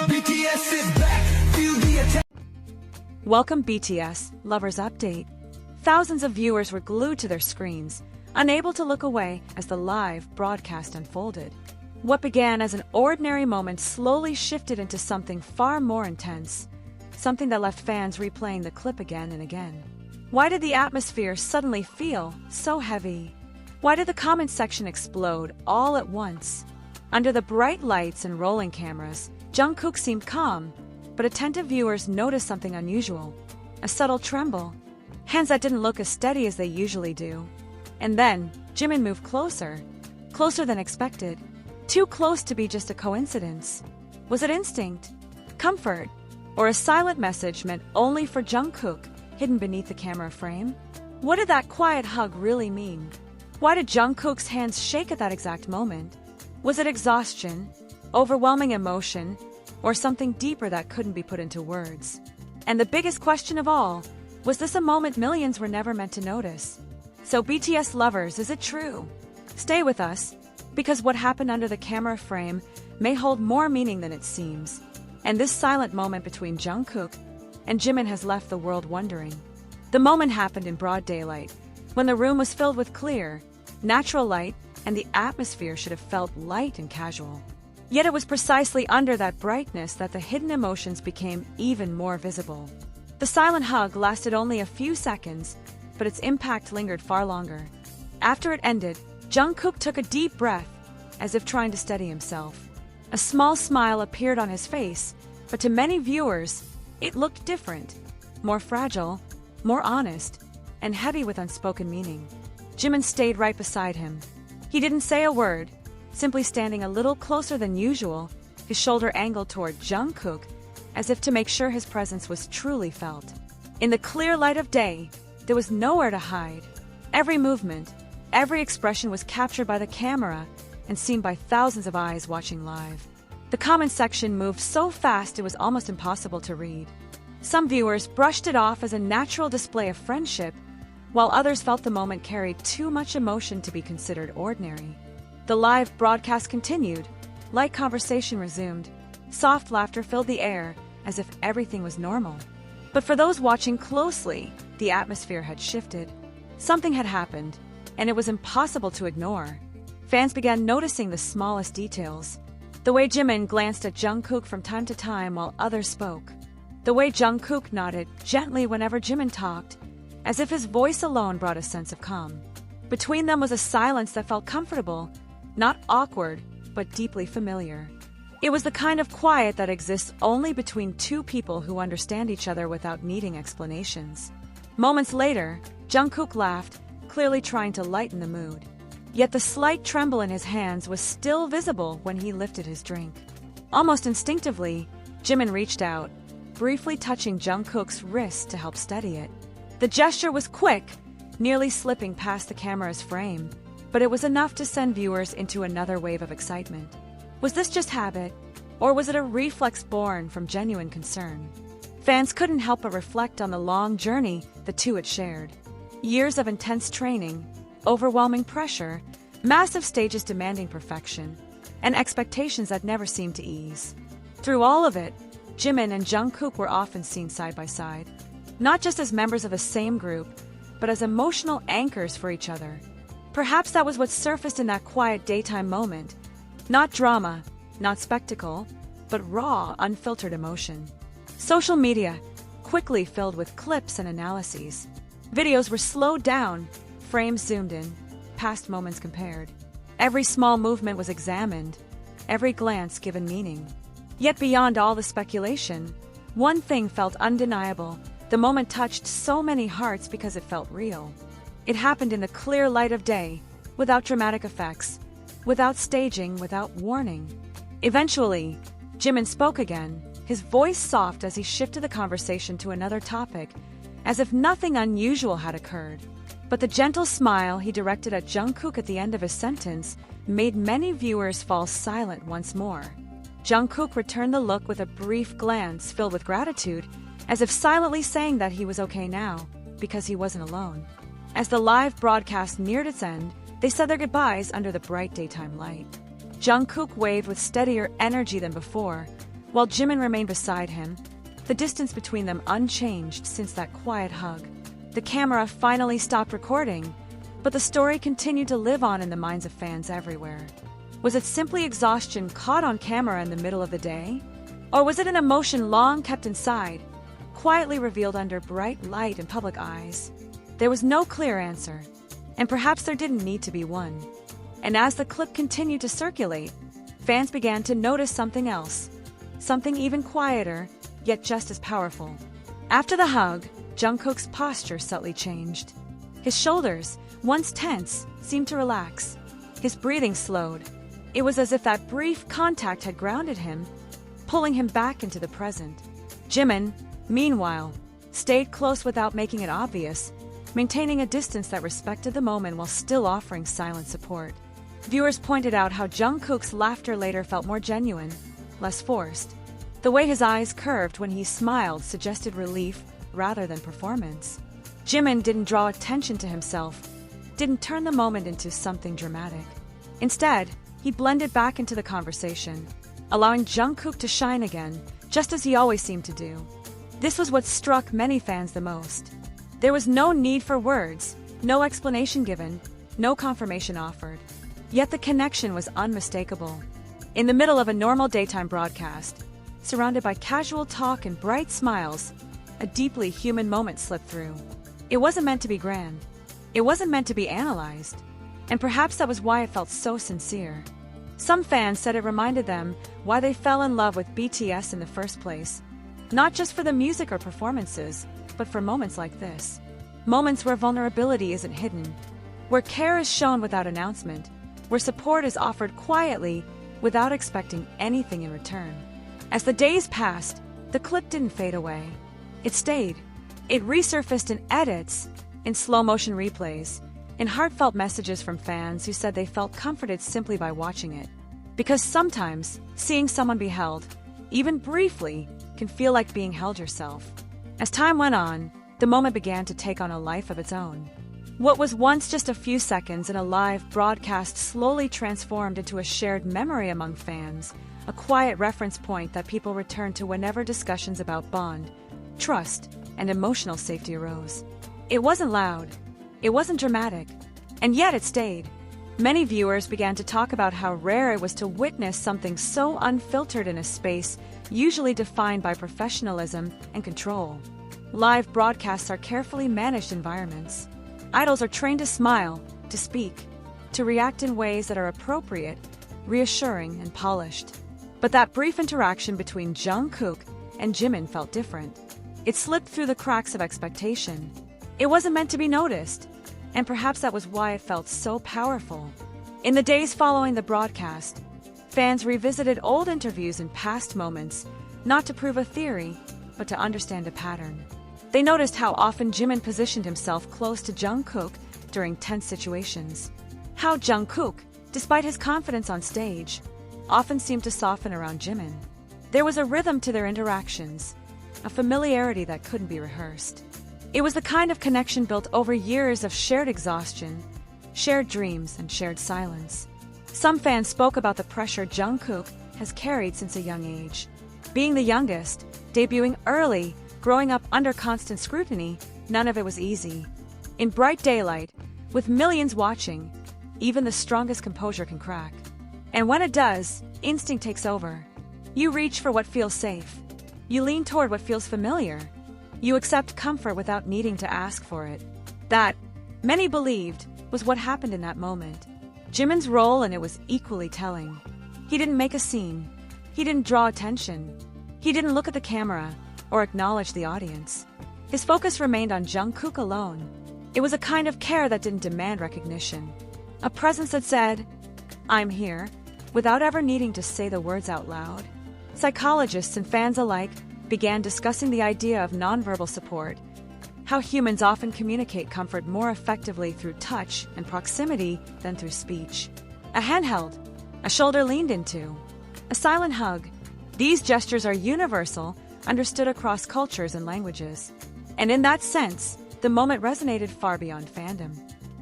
BTS is back, feel the attack. Welcome BTS Lovers Update. Thousands of viewers were glued to their screens, unable to look away as the live broadcast unfolded. What began as an ordinary moment slowly shifted into something far more intense, something that left fans replaying the clip again and again. Why did the atmosphere suddenly feel so heavy? Why did the comment section explode all at once? Under the bright lights and rolling cameras, Jungkook seemed calm, but attentive viewers noticed something unusual. A subtle tremble. Hands that didn't look as steady as they usually do. And then, Jimin moved closer. Closer than expected. Too close to be just a coincidence. Was it instinct? Comfort? Or a silent message meant only for Jungkook, hidden beneath the camera frame? What did that quiet hug really mean? Why did Jungkook's hands shake at that exact moment? Was it exhaustion, overwhelming emotion, or something deeper that couldn't be put into words? And the biggest question of all, was this a moment millions were never meant to notice? So BTS lovers, is it true? Stay with us, because what happened under the camera frame may hold more meaning than it seems. And this silent moment between Jungkook and Jimin has left the world wondering. The moment happened in broad daylight, when the room was filled with clear, natural light, and the atmosphere should have felt light and casual. Yet it was precisely under that brightness that the hidden emotions became even more visible. The silent hug lasted only a few seconds, but its impact lingered far longer. After it ended, Jungkook took a deep breath, as if trying to steady himself. A small smile appeared on his face, but to many viewers, it looked different, more fragile, more honest, and heavy with unspoken meaning. Jimin stayed right beside him. He didn't say a word, simply standing a little closer than usual, his shoulder angled toward Jungkook, as if to make sure his presence was truly felt. In the clear light of day, there was nowhere to hide. Every movement, every expression was captured by the camera and seen by thousands of eyes watching live. The comment section moved so fast it was almost impossible to read. Some viewers brushed it off as a natural display of friendship, while others felt the moment carried too much emotion to be considered ordinary. The live broadcast continued, light conversation resumed, soft laughter filled the air as if everything was normal. But for those watching closely, the atmosphere had shifted. Something had happened, and it was impossible to ignore. Fans began noticing the smallest details. The way Jimin glanced at Jungkook from time to time while others spoke. The way Jungkook nodded gently whenever Jimin talked, as if his voice alone brought a sense of calm. Between them was a silence that felt comfortable, not awkward, but deeply familiar. It was the kind of quiet that exists only between two people who understand each other without needing explanations. Moments later, Jungkook laughed, clearly trying to lighten the mood. Yet the slight tremble in his hands was still visible when he lifted his drink. Almost instinctively, Jimin reached out, briefly touching Jungkook's wrist to help steady it. The gesture was quick, nearly slipping past the camera's frame, but it was enough to send viewers into another wave of excitement. Was this just habit, or was it a reflex born from genuine concern? Fans couldn't help but reflect on the long journey the two had shared. Years of intense training, overwhelming pressure, massive stages demanding perfection, and expectations that never seemed to ease. Through all of it, Jimin and Jungkook were often seen side by side, not just as members of the same group, but as emotional anchors for each other. Perhaps that was what surfaced in that quiet daytime moment. Not drama, not spectacle, but raw, unfiltered emotion. Social media, quickly filled with clips and analyses. Videos were slowed down, frames zoomed in, past moments compared. Every small movement was examined, every glance given meaning. Yet beyond all the speculation, one thing felt undeniable. The moment touched so many hearts because it felt real. It happened in the clear light of day, without dramatic effects, without staging, without warning. Eventually, Jimin spoke again, his voice soft as he shifted the conversation to another topic, as if nothing unusual had occurred. But the gentle smile he directed at Jungkook at the end of his sentence made many viewers fall silent once more. Jungkook returned the look with a brief glance filled with gratitude, as if silently saying that he was okay now, because he wasn't alone. As the live broadcast neared its end, they said their goodbyes under the bright daytime light. Jungkook waved with steadier energy than before, while Jimin remained beside him, the distance between them unchanged since that quiet hug. The camera finally stopped recording, but the story continued to live on in the minds of fans everywhere. Was it simply exhaustion caught on camera in the middle of the day? Or was it an emotion long kept inside, quietly revealed under bright light in public eyes? There was no clear answer, and perhaps there didn't need to be one. And as the clip continued to circulate, fans began to notice something else, something even quieter, yet just as powerful. After the hug, Jungkook's posture subtly changed. His shoulders, once tense, seemed to relax. His breathing slowed. It was as if that brief contact had grounded him, pulling him back into the present. Jimin, meanwhile, stayed close without making it obvious, maintaining a distance that respected the moment while still offering silent support. Viewers pointed out how Jungkook's laughter later felt more genuine, less forced. The way his eyes curved when he smiled suggested relief rather than performance. Jimin didn't draw attention to himself, didn't turn the moment into something dramatic. Instead, he blended back into the conversation, allowing Jungkook to shine again, just as he always seemed to do. This was what struck many fans the most. There was no need for words, no explanation given, no confirmation offered. Yet the connection was unmistakable. In the middle of a normal daytime broadcast, surrounded by casual talk and bright smiles, a deeply human moment slipped through. It wasn't meant to be grand. It wasn't meant to be analyzed. And perhaps that was why it felt so sincere. Some fans said it reminded them why they fell in love with BTS in the first place. Not just for the music or performances, but for moments like this. Moments where vulnerability isn't hidden, where care is shown without announcement, where support is offered quietly without expecting anything in return. As the days passed, the clip didn't fade away. It stayed. It resurfaced in edits, in slow-motion replays, in heartfelt messages from fans who said they felt comforted simply by watching it. Because sometimes, seeing someone be held, even briefly, can feel like being held yourself. As time went on, the moment began to take on a life of its own. What was once just a few seconds in a live broadcast slowly transformed into a shared memory among fans, a quiet reference point that people returned to whenever discussions about bond, trust, and emotional safety arose. It wasn't loud. It wasn't dramatic. And yet it stayed. Many viewers began to talk about how rare it was to witness something so unfiltered in a space usually defined by professionalism and control. Live broadcasts are carefully managed environments. Idols are trained to smile, to speak, to react in ways that are appropriate, reassuring, and polished. But that brief interaction between Jungkook and Jimin felt different. It slipped through the cracks of expectation. It wasn't meant to be noticed, and perhaps that was why it felt so powerful. In the days following the broadcast, fans revisited old interviews and past moments, not to prove a theory, but to understand a pattern. They noticed how often Jimin positioned himself close to Jungkook during tense situations. How Jungkook, despite his confidence on stage, often seemed to soften around Jimin. There was a rhythm to their interactions, a familiarity that couldn't be rehearsed. It was the kind of connection built over years of shared exhaustion, shared dreams, and shared silence. Some fans spoke about the pressure Jungkook has carried since a young age. Being the youngest, debuting early, growing up under constant scrutiny, none of it was easy. In bright daylight, with millions watching, even the strongest composure can crack. And when it does, instinct takes over. You reach for what feels safe. You lean toward what feels familiar. You accept comfort without needing to ask for it. That, many believed, was what happened in that moment. Jimin's role in it was equally telling. He didn't make a scene. He didn't draw attention. He didn't look at the camera or acknowledge the audience. His focus remained on Jungkook alone. It was a kind of care that didn't demand recognition. A presence that said, "I'm here," without ever needing to say the words out loud. Psychologists and fans alike began discussing the idea of nonverbal support, how humans often communicate comfort more effectively through touch and proximity than through speech. A hand held, a shoulder leaned into, a silent hug. These gestures are universal, understood across cultures and languages. And in that sense, the moment resonated far beyond fandom.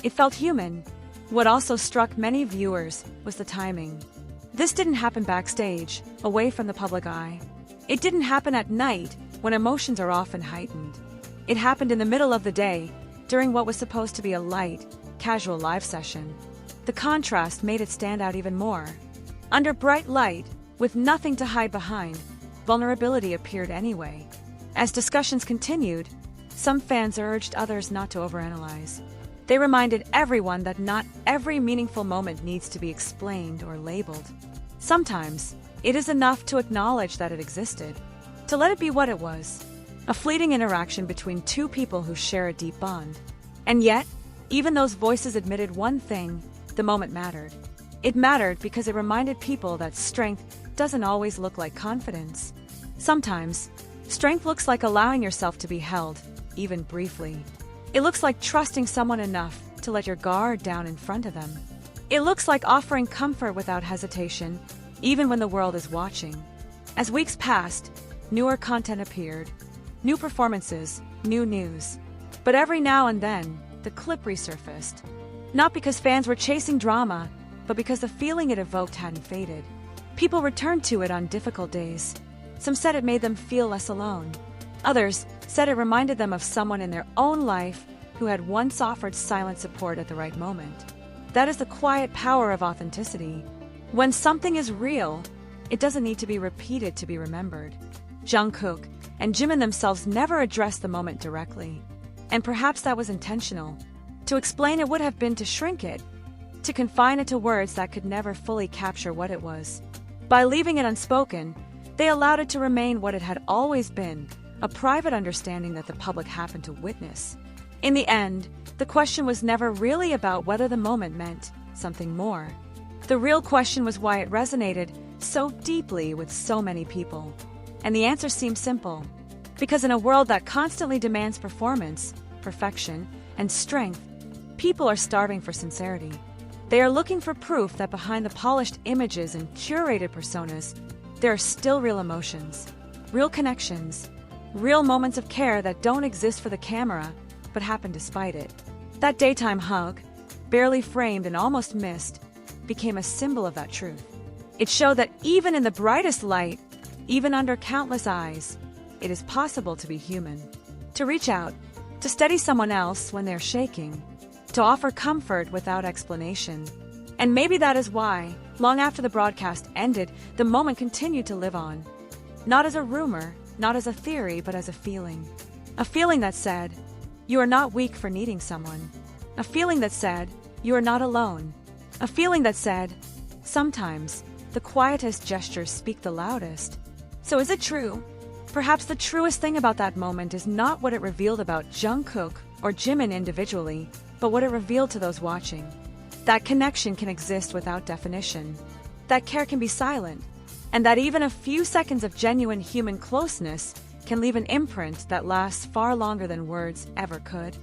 It felt human. What also struck many viewers was the timing. This didn't happen backstage, away from the public eye. It didn't happen at night, when emotions are often heightened. It happened in the middle of the day, during what was supposed to be a light, casual live session. The contrast made it stand out even more. Under bright light, with nothing to hide behind, vulnerability appeared anyway. As discussions continued, some fans urged others not to overanalyze. They reminded everyone that not every meaningful moment needs to be explained or labeled. Sometimes, it is enough to acknowledge that it existed, to let it be what it was, a fleeting interaction between two people who share a deep bond. And yet, even those voices admitted one thing: the moment mattered. It mattered because it reminded people that strength doesn't always look like confidence. Sometimes, strength looks like allowing yourself to be held, even briefly. It looks like trusting someone enough to let your guard down in front of them. It looks like offering comfort without hesitation, even when the world is watching. As weeks passed, newer content appeared, new performances, new news. But every now and then, the clip resurfaced. Not because fans were chasing drama, but because the feeling it evoked hadn't faded. People returned to it on difficult days. Some said it made them feel less alone. Others said it reminded them of someone in their own life who had once offered silent support at the right moment. That is the quiet power of authenticity. When something is real, it doesn't need to be repeated to be remembered. Jungkook and Jimin themselves never addressed the moment directly. And perhaps that was intentional. To explain it would have been to shrink it, to confine it to words that could never fully capture what it was. By leaving it unspoken, they allowed it to remain what it had always been, a private understanding that the public happened to witness. In the end, the question was never really about whether the moment meant something more. The real question was why it resonated so deeply with so many people. And the answer seemed simple. Because in a world that constantly demands performance, perfection, and strength, people are starving for sincerity. They are looking for proof that behind the polished images and curated personas, there are still real emotions, real connections, real moments of care that don't exist for the camera, but happen despite it. That daytime hug, barely framed and almost missed, became a symbol of that truth. It showed that even in the brightest light, even under countless eyes, it is possible to be human. To reach out, to steady someone else when they're shaking, to offer comfort without explanation. And maybe that is why, long after the broadcast ended, the moment continued to live on. Not as a rumor, not as a theory, but as a feeling. A feeling that said, you are not weak for needing someone. A feeling that said, you are not alone. A feeling that said, sometimes, the quietest gestures speak the loudest. So is it true? Perhaps the truest thing about that moment is not what it revealed about Jungkook or Jimin individually, but what it revealed to those watching. That connection can exist without definition. That care can be silent. And that even a few seconds of genuine human closeness can leave an imprint that lasts far longer than words ever could.